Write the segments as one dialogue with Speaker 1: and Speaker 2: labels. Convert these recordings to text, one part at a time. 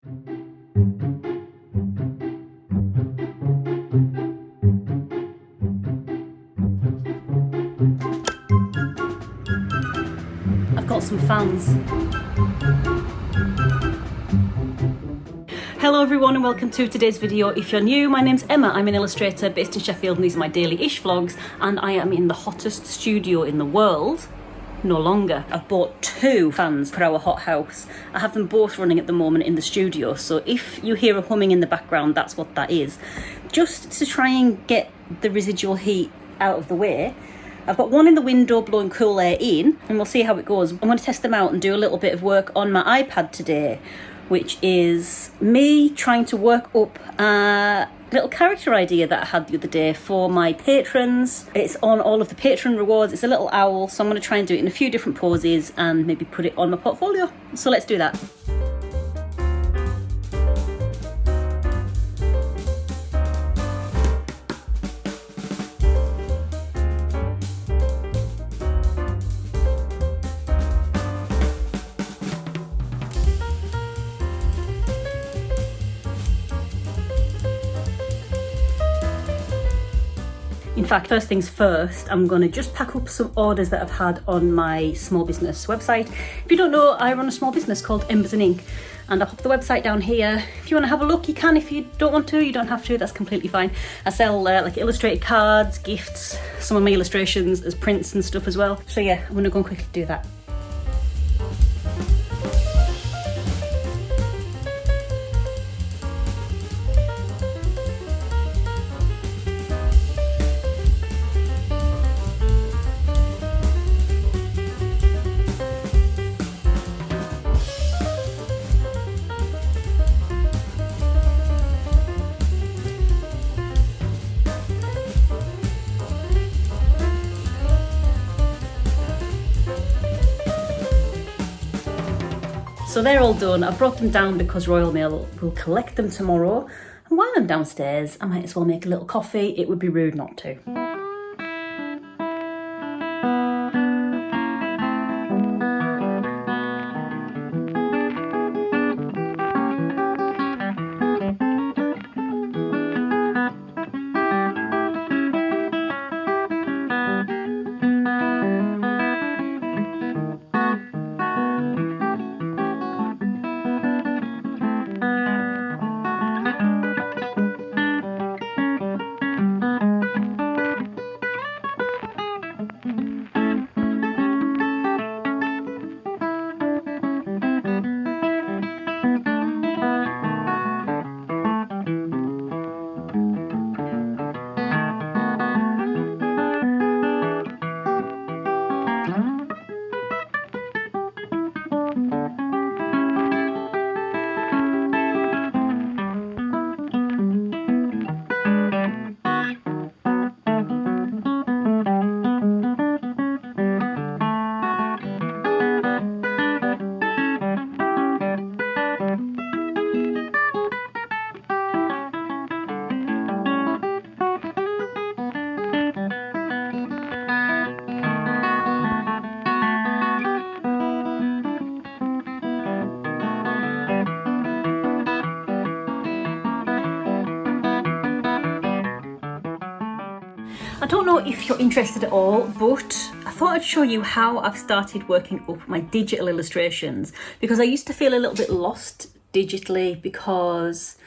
Speaker 1: I've got some fans. Hello everyone and welcome to today's video. If you're new, my name's Emma. I'm an illustrator based in Sheffield and these are my daily-ish vlogs, and I am in the hottest studio in the world. No longer. I've bought 2 fans for our hothouse. I have them both running at the moment in the studio, so if you hear a humming in the background, that's what that is. Just to try and get the residual heat out of the way, I've got one in the window blowing cool air in, and we'll see how it goes. I'm going to test them out and do a little bit of work on my iPad today, which is me trying to work up a little character idea that I had the other day for my patrons. It's on all of the patron rewards. It's a little owl, so I'm going to try and do it in a few different poses and maybe put it on my portfolio. So let's do that. In fact, first things first, I'm going to just pack up some orders that I've had on my small business website. If you don't know, I run a small business called Embers and Ink, and I'll pop the website down here. If you want to have a look, you can. If you don't want to, you don't have to, that's completely fine. I sell like illustrated cards, gifts, some of my illustrations as prints and stuff as well. So yeah, I'm going to go and quickly do that. So they're all done. I've brought them down because Royal Mail will collect them tomorrow. And while I'm downstairs, I might as well make a little coffee. It would be rude not to. I don't know if you're interested at all, but I thought I'd show you how I've started working up my digital illustrations, because I used to feel a little bit lost digitally because,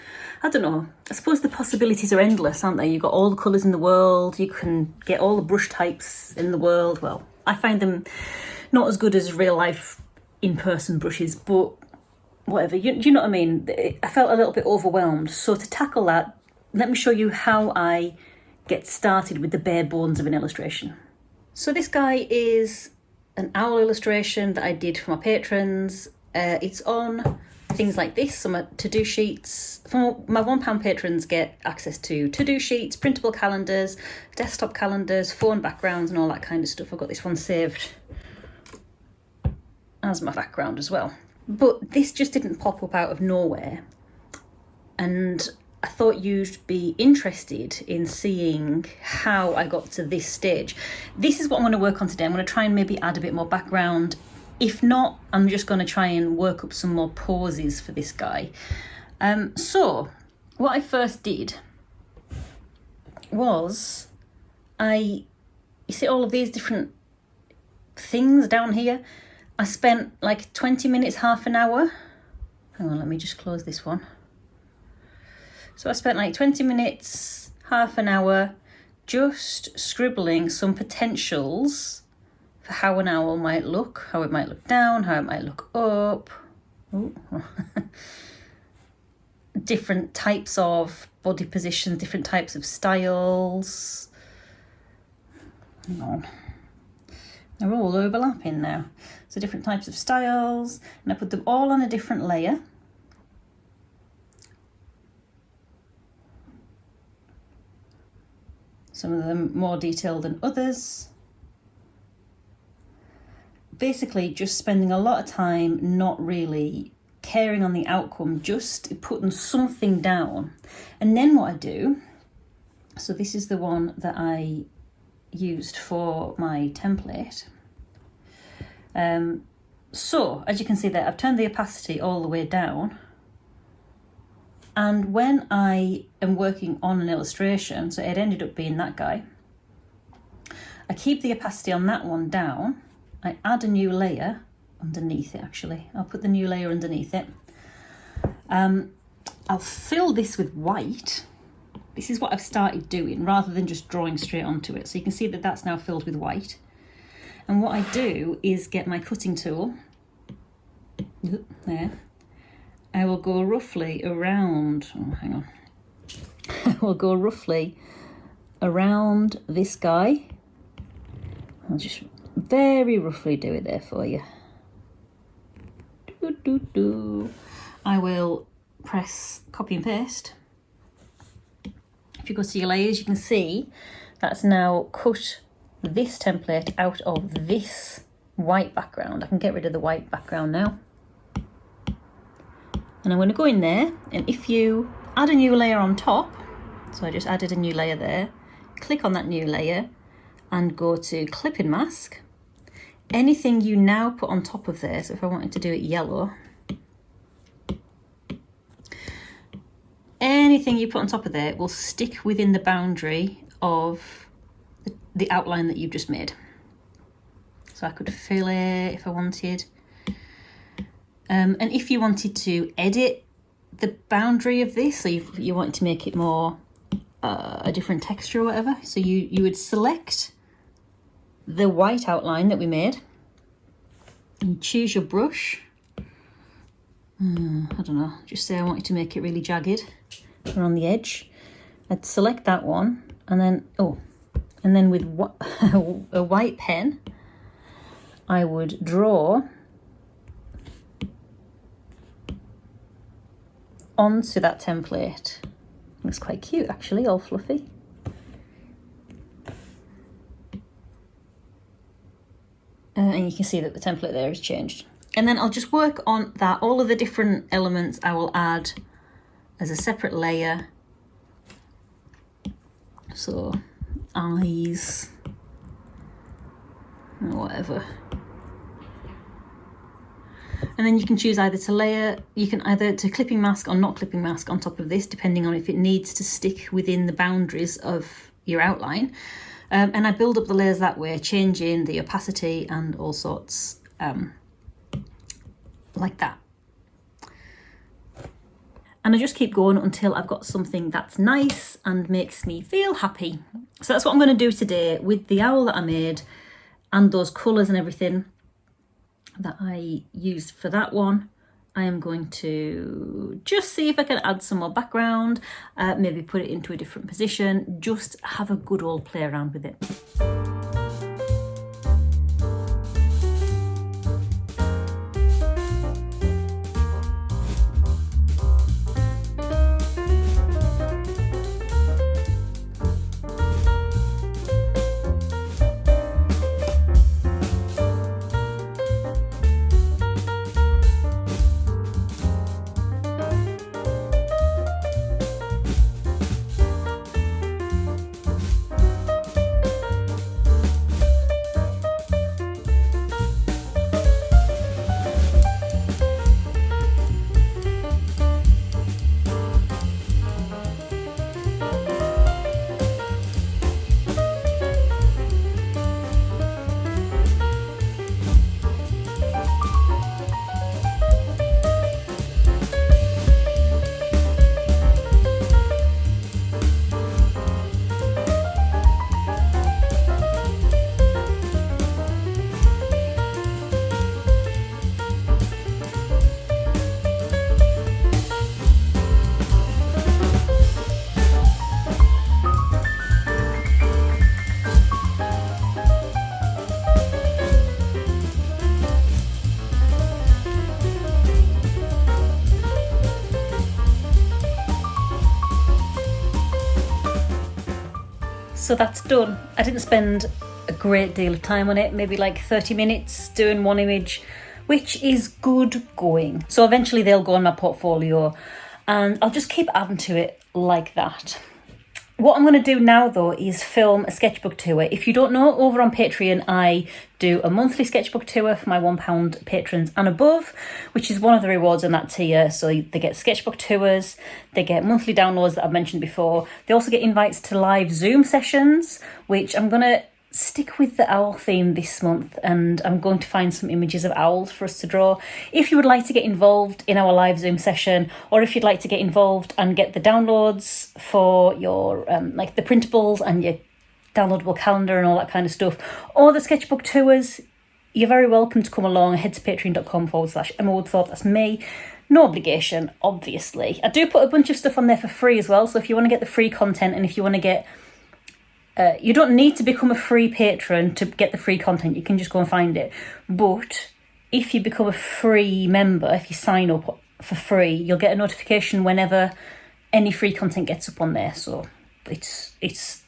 Speaker 1: I don't know, I suppose the possibilities are endless, aren't they? You've got all the colours in the world, you can get all the brush types in the world. Well, I find them not as good as real life in-person brushes, but whatever, you know what I mean? I felt a little bit overwhelmed. So to tackle that, let me show you how I get started with the bare bones of an illustration. So this guy is an owl illustration that I did for my patrons. It's on things like this, some to-do sheets. My £1 patrons get access to to-do sheets, printable calendars, desktop calendars, phone backgrounds and all that kind of stuff. I've got this one saved as my background as well. But this just didn't pop up out of nowhere. And I thought you'd be interested in seeing how I got to this stage. This is what I'm going to work on today. I'm going to try and maybe add a bit more background If not, I'm just going to try and work up some more poses for this guy. So what I first did was you see all of these different things down here? I spent like 20 minutes, half an hour. Hang on, let me just close this one. So I spent like 20 minutes, half an hour, just scribbling some potentials for how an owl might look, how it might look down, how it might look up. Ooh. Different types of body positions, different types of styles. Hang on. They're all overlapping now. So different types of styles, and I put them all on a different layer. Some of them more detailed than others. Basically just spending a lot of time not really caring on the outcome, just putting something down. And then what I do, so this is the one that I used for my template. So as you can see there, I've turned the opacity all the way down. And when I am working on an illustration, so it ended up being that guy, I keep the opacity on that one down. I add a new layer underneath it, actually. I'll put the new layer underneath it. I'll fill this with white. This is what I've started doing, rather than just drawing straight onto it. So you can see that that's now filled with white. And what I do is get my cutting tool, there. I will go roughly around, oh, hang on. I will go roughly around this guy. I'll just very roughly do it there for you. I will press copy and paste. If you go to your layers, you can see that's now cut this template out of this white background. I can get rid of the white background now. And I'm going to go in there, and if you add a new layer on top, so I just added a new layer there, click on that new layer and go to clipping mask. Anything you now put on top of there, so if I wanted to do it yellow, anything you put on top of there will stick within the boundary of the outline that you've just made. So I could fill it if I wanted. And if you wanted to edit the boundary of this, so you wanted to make it more a different texture or whatever, so you would select the white outline that we made, and choose your brush. I don't know, just say I wanted to make it really jagged around the edge. I'd select that one, and then with a white pen, I would draw onto that template. Looks quite cute actually, all fluffy. And you can see that the template there has changed. And then I'll just work on that. All of the different elements I will add as a separate layer. So eyes, or whatever. And then you can choose either to layer, you can either to clipping mask or not clipping mask on top of this, depending on if it needs to stick within the boundaries of your outline. And I build up the layers that way, changing the opacity and all sorts like that. And I just keep going until I've got something that's nice and makes me feel happy. So that's what I'm going to do today with the owl that I made and those colours and everything that I used for that one. I am going to just see if I can add some more background, maybe put it into a different position, just have a good old play around with it. So that's done. I didn't spend a great deal of time on it, maybe like 30 minutes doing one image, which is good going. So eventually they'll go on my portfolio and I'll just keep adding to it like that. What I'm going to do now though is film a sketchbook tour. If you don't know, over on Patreon I do a monthly sketchbook tour for my £1 patrons and above, which is one of the rewards in that tier. So they get sketchbook tours, they get monthly downloads that I've mentioned before. They also get invites to live Zoom sessions, which I'm going to stick with the owl theme this month, and I'm going to find some images of owls for us to draw. If you would like to get involved in our live Zoom session, or if you'd like to get involved and get the downloads for your like the printables and your downloadable calendar and all that kind of stuff, or the sketchbook tours, you're very welcome to come along. Head to patreon.com/Emma Woodthorpe. That's me. No obligation, obviously. I do put a bunch of stuff on there for free as well, so if you want to get the free content, and if you want to get you don't need to become a free patron to get the free content. You can just go and find it. But if you become a free member, if you sign up for free, you'll get a notification whenever any free content gets up on there. So it's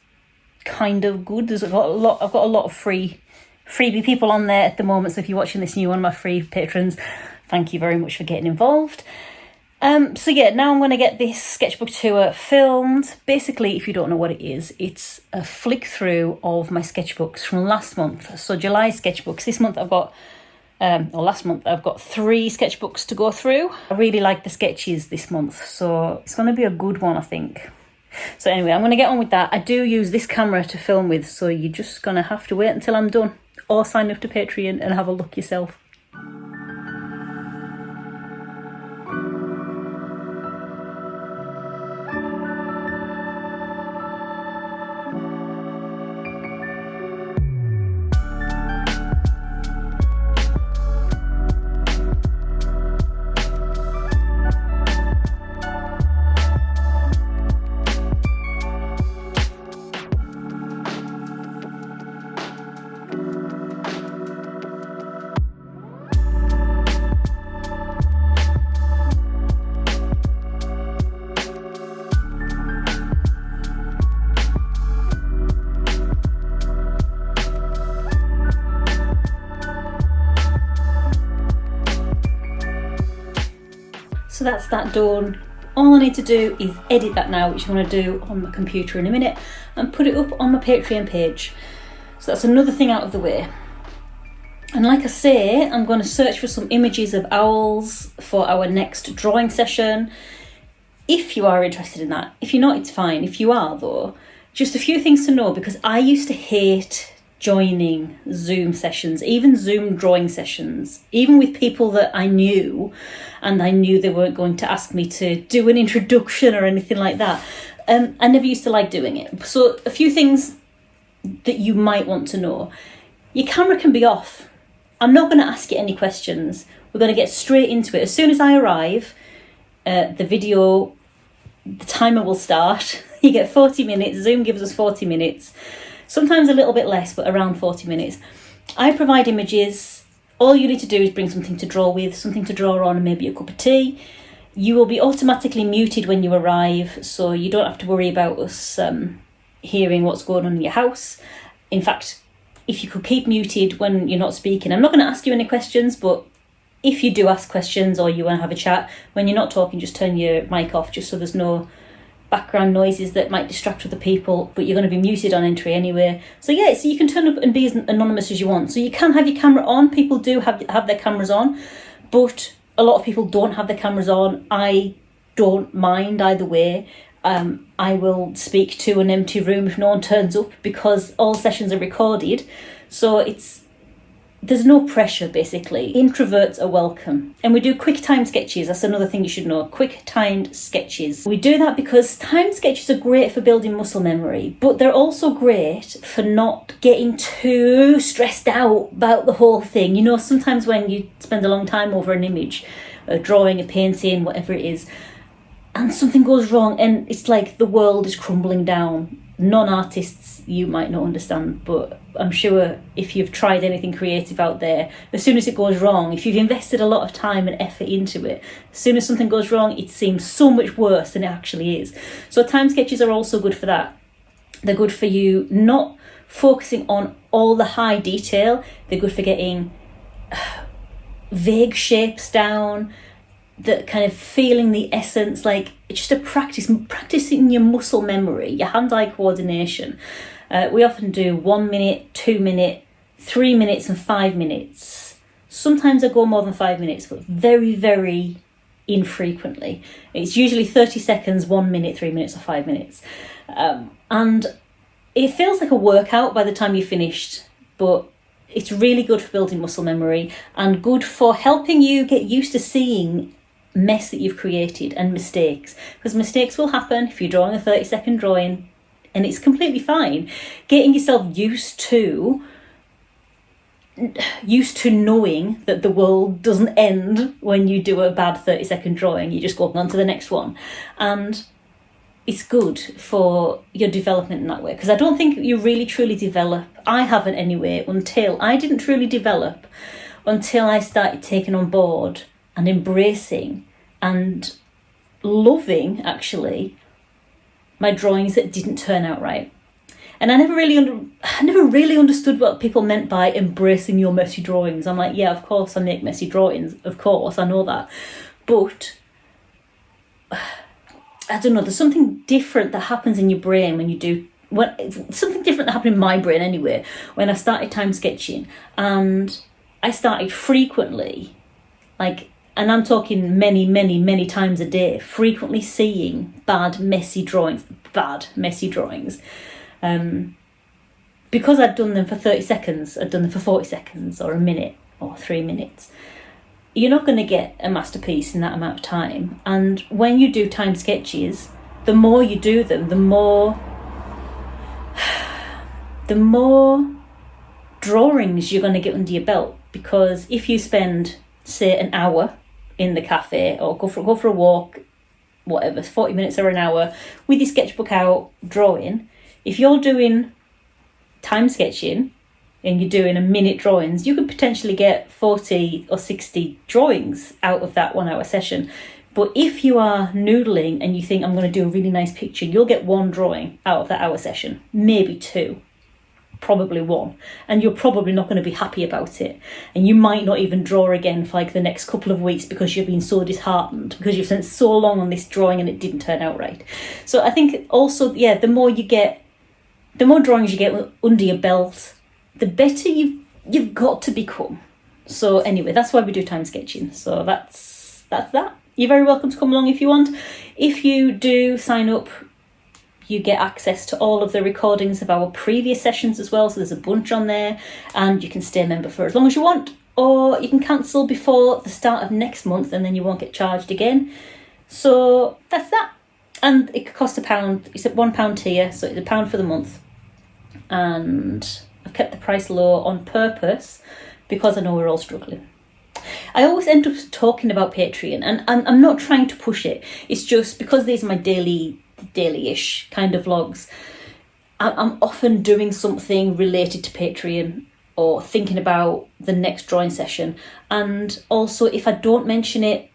Speaker 1: kind of good. I've got a lot of freebie people on there at the moment. So if you're watching this and you're one of my free patrons, thank you very much for getting involved. So yeah, now I'm going to get this sketchbook tour filmed. Basically, if you don't know what it is, it's a flick through of my sketchbooks from last month. So July sketchbooks. This month I've got, or last month I've got 3 sketchbooks to go through. I really like the sketches this month, so it's going to be a good one, I think. So anyway, I'm going to get on with that. I do use this camera to film with, so you're just going to have to wait until I'm done, or sign up to Patreon and have a look yourself. So that's that done. All I need to do is edit that now, which I'm going to do on my computer in a minute, and put it up on my Patreon page. So that's another thing out of the way. And like I say, I'm going to search for some images of owls for our next drawing session, if you are interested in that. If you're not, it's fine. If you are though, just a few things to know, because I used to hate joining Zoom sessions, even Zoom drawing sessions, even with people that I knew, and I knew they weren't going to ask me to do an introduction or anything like that. I never used to like doing it. So a few things that you might want to know. Your camera can be off. I'm not going to ask you any questions. We're going to get straight into it. As soon as I arrive, the timer will start. You get 40 minutes. Zoom gives us 40 minutes. Sometimes a little bit less, but around 40 minutes. I provide images. All you need to do is bring something to draw with, something to draw on, and maybe a cup of tea. You will be automatically muted when you arrive, so you don't have to worry about us hearing what's going on in your house. In fact, if you could keep muted when you're not speaking, I'm not going to ask you any questions, but if you do ask questions or you want to have a chat, when you're not talking, just turn your mic off, just so there's no background noises that might distract other people, but you're going to be muted on entry anyway. So yeah, so you can turn up and be as anonymous as you want. So you can have your camera on. People do have their cameras on, but a lot of people don't have their cameras on. I don't mind either way. I will speak to an empty room if no one turns up, because all sessions are recorded. So there's no pressure, basically. Introverts are welcome. And we do quick time sketches. That's another thing you should know. Quick timed sketches. We do that because timed sketches are great for building muscle memory, but they're also great for not getting too stressed out about the whole thing. You know, sometimes when you spend a long time over an image, a drawing, a painting, whatever it is, and something goes wrong and it's like the world is crumbling down. Non-artists, you might not understand, but I'm sure if you've tried anything creative out there, as soon as it goes wrong, if you've invested a lot of time and effort into it, as soon as something goes wrong, it seems so much worse than it actually is. So time sketches are also good for that. They're good for you not focusing on all the high detail. They're good for getting vague shapes down, that kind of feeling the essence, like just a practicing your muscle memory, your hand-eye coordination. We often do 1 minute, 2 minute, 3 minutes and 5 minutes. Sometimes I go more than 5 minutes, but very, very infrequently. It's usually 30 seconds, 1 minute, 3 minutes or 5 minutes. And it feels like a workout by the time you're finished, but it's really good for building muscle memory and good for helping you get used to seeing mess that you've created and mistakes, because mistakes will happen if you're drawing a 30-second drawing, and it's completely fine. Getting yourself used to knowing that the world doesn't end when you do a bad 30-second drawing. You just go on to the next one, and it's good for your development in that way, because I don't think you really truly develop. I haven't anyway, I didn't truly develop until I started taking on board and embracing and loving, actually, my drawings that didn't turn out right. And I never really understood what people meant by embracing your messy drawings. I'm like, yeah, of course I make messy drawings, of course, I know that. But I don't know, there's something different that happens in your brain when you do, something different that happened in my brain anyway, when I started time sketching, and I started frequently, and I'm talking many, many, many times a day, frequently seeing bad, messy drawings. Because I'd done them for 30 seconds, I'd done them for 40 seconds or a minute or 3 minutes. You're not going to get a masterpiece in that amount of time. And when you do time sketches, the more you do them, the more drawings you're going to get under your belt. Because if you spend, say, an hour in the cafe or go for a walk, whatever, 40 minutes or an hour with your sketchbook out drawing, if you're doing time sketching and you're doing a minute drawings, you could potentially get 40 or 60 drawings out of that 1 hour session. But if you are noodling and you think, I'm going to do a really nice picture, you'll get 1 drawing out of that hour session, maybe 2, probably 1, and you're probably not going to be happy about it, and you might not even draw again for the next couple of weeks because you've been so disheartened because you've spent so long on this drawing and it didn't turn out right. So I think also, yeah, the more drawings you get under your belt, the better you've got to become. So anyway, that's why we do time sketching. So that's that. You're very welcome to come along if you want. If you do sign up, you get access to all of the recordings of our previous sessions as well. So there's a bunch on there, and you can stay a member for as long as you want, or you can cancel before the start of next month and then you won't get charged again. So that's that. And it costs £1. It's a £1 tier, so it's £1 for the month. And I've kept the price low on purpose because I know we're all struggling. I always end up talking about Patreon, and I'm not trying to push it. It's just because these are my daily-ish kind of vlogs. I'm often doing something related to Patreon or thinking about the next drawing session. And also, if I don't mention it,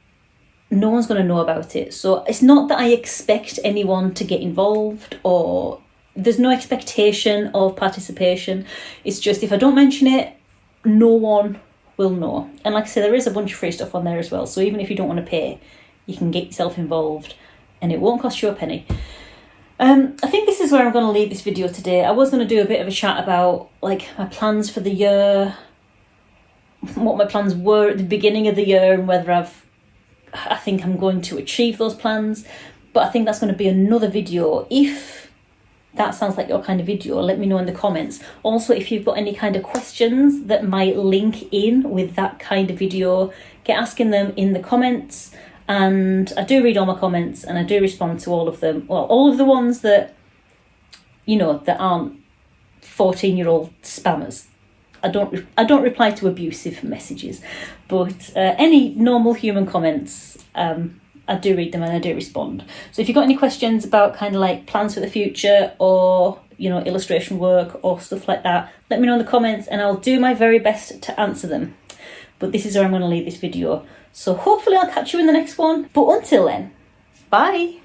Speaker 1: no one's going to know about it. So it's not that I expect anyone to get involved, or there's no expectation of participation. It's just if I don't mention it, no one will know. And like I say, there is a bunch of free stuff on there as well. So even if you don't want to pay, you can get yourself involved and it won't cost you a penny. I think this is where I'm going to leave this video today. I was going to do a bit of a chat about my plans for the year, what my plans were at the beginning of the year, and whether I think I'm going to achieve those plans. But I think that's going to be another video. If that sounds like your kind of video, let me know in the comments. Also, if you've got any kind of questions that might link in with that kind of video, get asking them in the comments. And I do read all my comments and I do respond to all of them. Well, all of the ones that, that aren't 14-year-old spammers. I don't reply to abusive messages, but any normal human comments, I do read them and I do respond. So if you've got any questions about kind of plans for the future, or illustration work or stuff like that, let me know in the comments and I'll do my very best to answer them. But this is where I'm going to leave this video. So hopefully I'll catch you in the next one. But until then, bye.